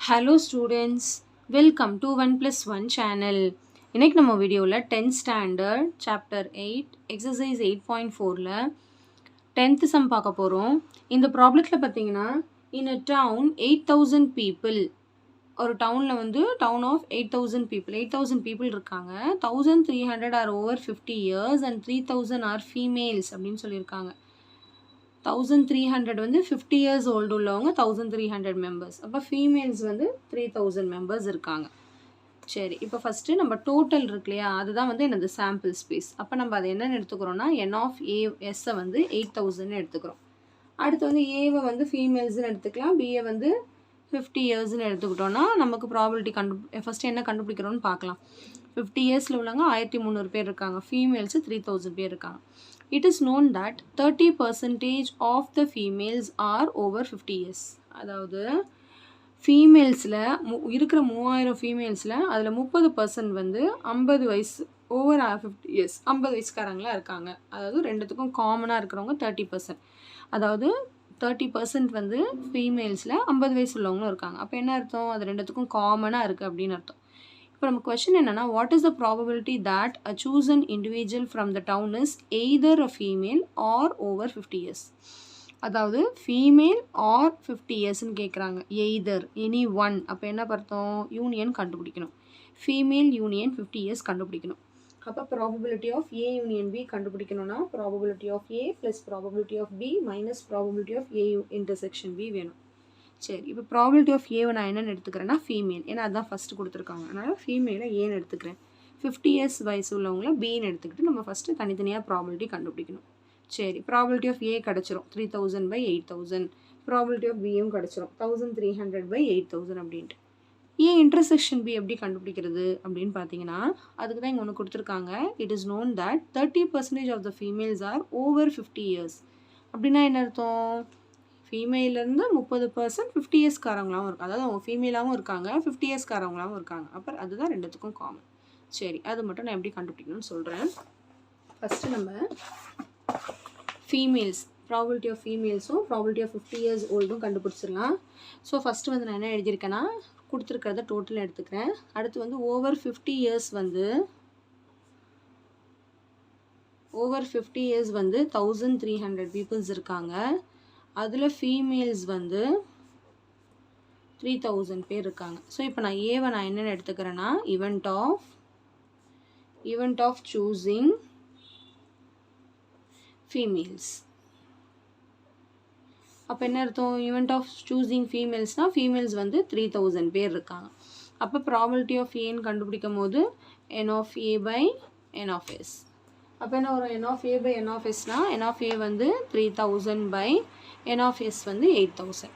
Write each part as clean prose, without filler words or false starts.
Hello students, welcome to 1+1 channel. இன்னைக்கு நம்ம வீடியோவில் 10th standard chapter 8 exercise 8.4ல 10th sum பார்க்க போகிறோம். இந்த ப்ராப்ளத்தில் பார்த்தீங்கன்னா in a town 8,000 people, ஒரு டவுனில் வந்து town of 8,000 people, 8,000 people இருக்காங்க. 1,300 are over 50 years and 3,000 are females அப்படின்னு சொல்லியிருக்காங்க. 1,300 வந்து 50 years old உள்ளவங்க 1,300 members. அப்போ females வந்து 3,000 members இருக்காங்க. சரி, இப்போ ஃபஸ்ட்டு நம்ம டோட்டல் இருக்கு இல்லையா, அதுதான் வந்து என்னது சாம்பிள் ஸ்பேஸ். அப்போ நம்ம அதை என்னென்னு எடுத்துக்கிறோம்னா n of a எஸ்ஸை வந்து 8,000 எடுத்துக்கிறோம். அடுத்து வந்து ஏவை வந்து ஃபீமேல்ஸ்னு எடுத்துக்கலாம், பிஏ வந்து 50 இயர்ஸ்னு எடுத்துக்கிட்டோன்னா நமக்கு ப்ராபிலிட்டி ஃபஸ்ட்டு என்ன கண்டுபிடிக்கிறோன்னு பார்க்கலாம். 50 இயர்ஸில் உள்ளவங்க 1,300 பேர் இருக்காங்க, ஃபீமேல்ஸு 3,000 பேர் இருக்காங்க. It is known that 30% of the females are over 50 years. அதாவது ஃபீமேல்ஸில் இருக்கிற 3000 ஃபீமேல்ஸில் அதில் 30% வந்து 50 வயசு ஓவர் 50 இயர்ஸ் 50 வயசுக்காரங்களாக இருக்காங்க. அதாவது ரெண்டுத்துக்கும் காமனாக இருக்கிறவங்க 30%. அதாவது 30% வந்து ஃபீமேல்ஸில் 50 வயசு உள்ளவங்களும் இருக்காங்க. அப்போ என்ன அர்த்தம், அது ரெண்டுத்துக்கும் காமனாக இருக்குது அப்படின்னு அர்த்தம். இப்போ நம்ம கொஸ்டின் என்னென்னா, what is the probability that a chosen individual from the town is either a female or over 50 years. அதாவது ஃபீமேல் ஆர் 50 இயர்ஸ்ன்னு கேட்குறாங்க. எய்தர் எனி ஒன், அப்போ என்ன பார்த்தோம், யூனியன் கண்டுபிடிக்கணும். ஃபீமேல் யூனியன் 50 இயர்ஸ் கண்டுபிடிக்கணும். அப்போ probability of A union B கண்டுபிடிக்கணும்னா probability of A plus probability of B minus probability of A intersection B வேணும். சரி, இப்போ ப்ராபபிலிட்டி ஆஃப் ஏவை நான் என்னென்னு எடுத்துக்கிறேன்னா ஃபீமேல், ஏன்னா அதுதான் ஃபஸ்ட்டு கொடுத்துருக்காங்க. அதனால் ஃபீமேலை ஏன்னு எடுத்துக்கிறேன். 50 இயர்ஸ் வயசு உள்ளவங்கள பின்னு எடுத்துக்கிட்டு நம்ம ஃபஸ்ட்டு தனித்தனியாக ப்ராபபிலிட்டி கண்டுபிடிக்கணும். சரி, ப்ராபபிலிட்டி ஆஃப் ஏ கிடச்சிரும் 3,000/8,000. ப்ராபபிலிட்டி ஆஃப் பியும் கிடச்சிரும் 1,300/8,000 அப்படின்ட்டு. ஏ இன்டர்செக்ஷன் பி எப்படி கண்டுபிடிக்கிறது அப்படின்னு பார்த்தீங்கன்னா, அதுக்கு தான் இங்கே ஒன்று கொடுத்துருக்காங்க. It is known that 30% of the females are over 50 years. அப்படின்னா என்ன அர்த்தம், ஃபீமேலேருந்து 30% 50 இயர்ஸ்காரங்களாகவும் இருக்காங்க. அதாவது அவங்க ஃபீமேலாகவும் இருக்காங்க, 50 இயர்ஸ்காரங்களாகவும் இருக்காங்க. அப்புறம் அதுதான் ரெண்டுத்துக்கும் காமன். சரி, அது மட்டும் நான் எப்படி கண்டுபிடிக்கணும்னு சொல்கிறேன். ஃபஸ்ட்டு நம்ம ஃபீமேல்ஸ் ப்ராபபிலிட்டி ஆஃப் ஃபீமேல்ஸும் ப்ராபபிலிட்டி ஆஃப் 50 இயர்ஸ் ஓல்டும் கண்டுபிடிச்சிடலாம். ஸோ ஃபஸ்ட்டு வந்து நான் என்ன எழுதியிருக்கேன்னா, கொடுத்துருக்கிறத டோட்டல் எடுத்துக்கிறேன். அடுத்து வந்து ஓவர் 50 இயர்ஸ் வந்து ஓவர் 50 இயர்ஸ் வந்து 1,300 பீப்புள்ஸ் இருக்காங்க. அதில் ஃபீமேல்ஸ் வந்து 3,000 பேர் இருக்காங்க. ஸோ இப்போ நான் ஏவை நான் என்னென்னு எடுத்துக்கிறேன்னா, event of choosing ஃபீமேல்ஸ். அப்போ என்ன அர்த்தம், event of choosing ஃபீமேல்ஸ்னால் ஃபீமேல்ஸ் வந்து 3,000 பேர் இருக்காங்க. அப்போ ப்ராபபிலிட்டி ஆஃப் ஏன்னு கண்டுபிடிக்கும் போது n of a by n of s. அப்போ என்ன வரும், n of a by n of sனா n of a வந்து 3,000/n of s வந்து 8,000.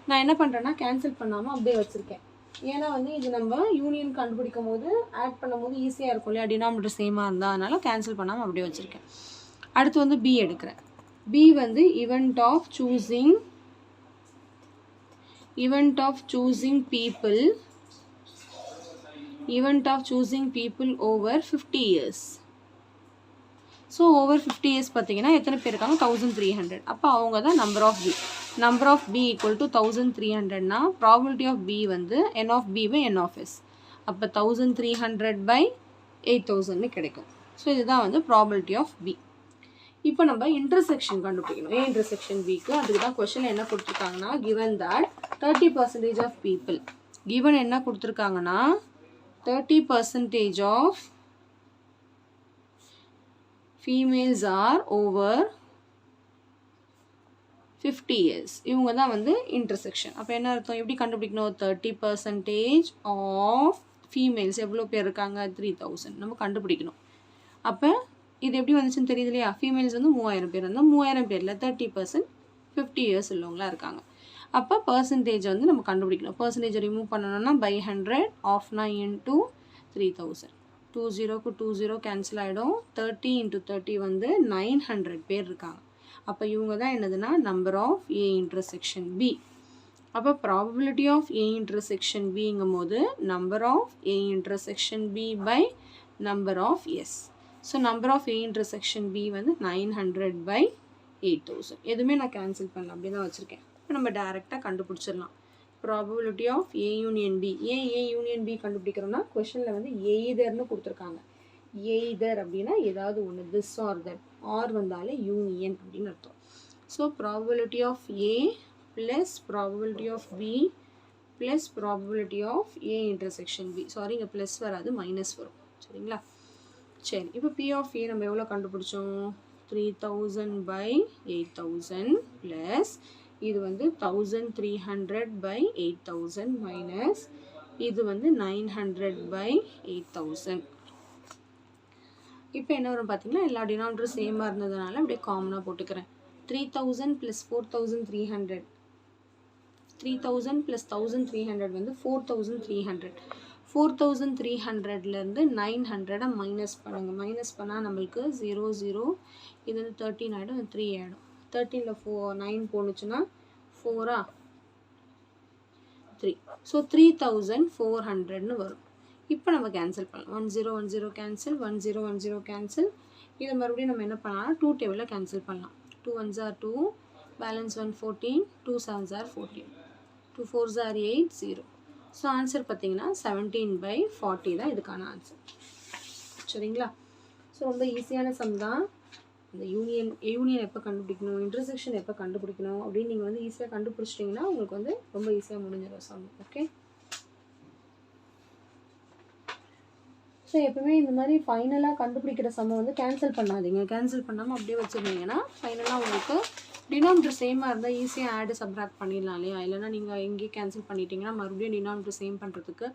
நான் என்ன பண்ணுறேன்னா கேன்சல் பண்ணாமல் அப்படியே வச்சுருக்கேன். ஏன்னா வந்து இது நம்ம யூனியன் கண்டுபிடிக்கும் போது ஆட் பண்ணும் போது ஈஸியாக இருக்கும் இல்லையா, டினாமினேட்டர் சேமாக இருந்தால், அதனால் கேன்சல் பண்ணாமல் அப்படியே வச்சுருக்கேன். அடுத்து வந்து பி எடுக்கிறேன். பி வந்து event of choosing people over 50 years. So over 50 years பார்த்தீங்கன்னா எத்தனை பேர் இருக்காங்க, 1,300. அப்போ அவங்க தான் number of P equal to 1,300னா ப்ராபபிலிட்டி ஆஃப் பி வந்து n of b by n of s. அப்போ 1,300/8,000 கிடைக்கும். ஸோ இதுதான் வந்து ப்ராபபிலிட்டி ஆஃப் பி. இப்போ நம்ம இன்டர்செக்ஷன் கண்டுபிடிக்கணும், ஏ இன்டர்செக்ஷன் பிக்கு. அதுக்கு தான் கொஸ்டின் என்ன கொடுத்துருக்காங்கன்னா, given that 30% of people, given என்ன கொடுத்துருக்காங்கன்னா 30% of females are over 50 years. இவங்க தான் வந்து இன்டர்செக்ஷன். அப்போ என்ன அர்த்தம், எப்படி கண்டுபிடிக்கணும், 30% ஆஃப் ஃபீமேல்ஸ் எவ்வளோ பேர் இருக்காங்க, 3,000 நம்ம கண்டுபிடிக்கணும். அப்போ இது எப்படி வந்துச்சுன்னு தெரியுது இல்லையா, ஃபீமேல்ஸ் வந்து 3,000 பேர் இருந்தால் 3,000 பேரில் 30% 50 இயர்ஸ் உள்ளவங்களாக இருக்காங்க. அப்போ பர்சன்டேஜ் வந்து நம்ம கண்டுபிடிக்கணும். பர்சன்டேஜை ரிமூவ் பண்ணணும்னா by 100 ஆஃப்னா into 3,000. 20க்கு 20 கேன்சல் ஆகிடும். 30 × 30 வந்து 900 பேர் இருக்காங்க. அப்போ இவங்க தான் என்னதுன்னா number of A intersection B. அப்போ ப்ராபபிலிட்டி ஆஃப் ஏ இன்டர்செக்ஷன் பிங்கும் போது number of A intersection B by number of S. So number of A intersection B வந்து 900/8,000. எதுவுமே நான் கேன்சல் பண்ணல, அப்படி தான் வச்சுருக்கேன். இப்போ நம்ம டேரெக்டாக கண்டுபிடிச்சிடலாம். Probability of A union B. ஏன் ஏ யூனியன் பி கண்டுபிடிக்கிறோம்னா கொஷனில் வந்து எய்தர்னு கொடுத்துருக்காங்க. எய்தர் அப்படின்னா ஏதாவது ஒன்று, திஸ் ஆர் தட், ஆர் வந்தாலே யூனியன் அப்படின்னு அர்த்தம். So probability of A plus probability of B plus probability of A intersection B. Sorry, இங்கே ப்ளஸ் வராது, மைனஸ் வரும். சரிங்களா? சரி, இப்போ பி ஆஃப் ஏ நம்ம எவ்வளோ கண்டுபிடிச்சோம்? 3000 by 8000 ப்ளஸ் இது வந்து 1300 by 8000 மைனஸ் இது வந்து 900 by 8000. இப்போ என்ன வரும் பார்த்தீங்கன்னா, எல்லா டினாமினேட்டரும் சேமாக இருந்ததுனால அப்படியே காமனாக போட்டுக்கிறேன். 3000 + 4300, 3000 + 1300 வந்து 4300. 4300லேருந்து 900 மைனஸ் பண்ணுங்கள். மைனஸ் பண்ணால் நம்மளுக்கு 0 0, இது வந்து 13 ஆகிடும், 3 ஆகிடும். 13ல் 9 போணுச்சுன்னா 4 3. ஸோ 3400ன்னு வரும். இப்போ நம்ம கேன்சல் பண்ணலாம். 1 0 1 0 கேன்சல், 1 0 1 0 கேன்சல். இதை மறுபடியும் நம்ம என்ன பண்ணலாம்? 2 டேபிளில் கேன்சல் பண்ணலாம். 2 1s are 2, balance 1 14, 2 7s are 14, 2 4s are 8 0. So answer பார்த்தீங்கன்னா 17/40 தான் இதுக்கான ஆன்சர். சரிங்களா? ஸோ ரொம்ப ஈஸியான சம் தான். இந்த யூனியன் எப்போ கண்டுபிடிக்கணும், இன்டர்செக்ஷன் எப்போ கண்டுபிடிக்கணும் அப்படின்னு நீங்கள் வந்து ஈஸியாக கண்டுபிடிச்சிட்டிங்கன்னா உங்களுக்கு வந்து ரொம்ப ஈஸியாக முடிஞ்சிடும் சம். ஓகே, ஸோ எப்பவுமே இந்த மாதிரி ஃபைனலாக கண்டுபிடிக்கிற சம்மை வந்து கேன்சல் பண்ணாதீங்க. கேன்சல் பண்ணாமல் அப்படியே வச்சுருந்தீங்கன்னா ஃபைனலாக உங்களுக்கு டினாமினேட்டர் சேமாக இருந்தால் ஈஸியாக ஆடு சப்ராக்ட் பண்ணிடலாம் இல்லையா? இல்லைனா நீங்கள் எங்கேயும் கேன்சல் பண்ணிட்டீங்கன்னா மறுபடியும் டினாமினேட்டர் சேம் பண்ணுறதுக்கு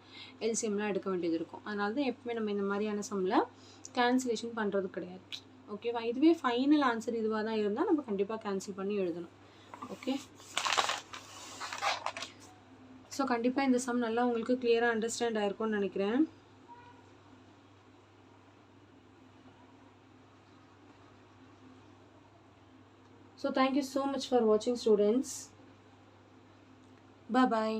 எல்சிஎம்லாம் எடுக்க வேண்டியது இருக்கும். அதனால தான் எப்பவுமே நம்ம இந்த மாதிரியான சம்மில் கேன்சலேஷன் பண்ணுறது கிடையாது. ஓகேவா? இதுவே ஃபைனல் ஆன்சர் இதுவாக தான் இருந்தால் நம்ம கண்டிப்பாக கேன்சல் பண்ணி எழுதணும். ஓகே, ஸோ கண்டிப்பாக இந்த சம் நல்லா உங்களுக்கு கிளியராக அண்டர்ஸ்டாண்ட் ஆயிருக்கும்னு நினைக்கிறேன். So thank you so much for watching, students. Bye bye.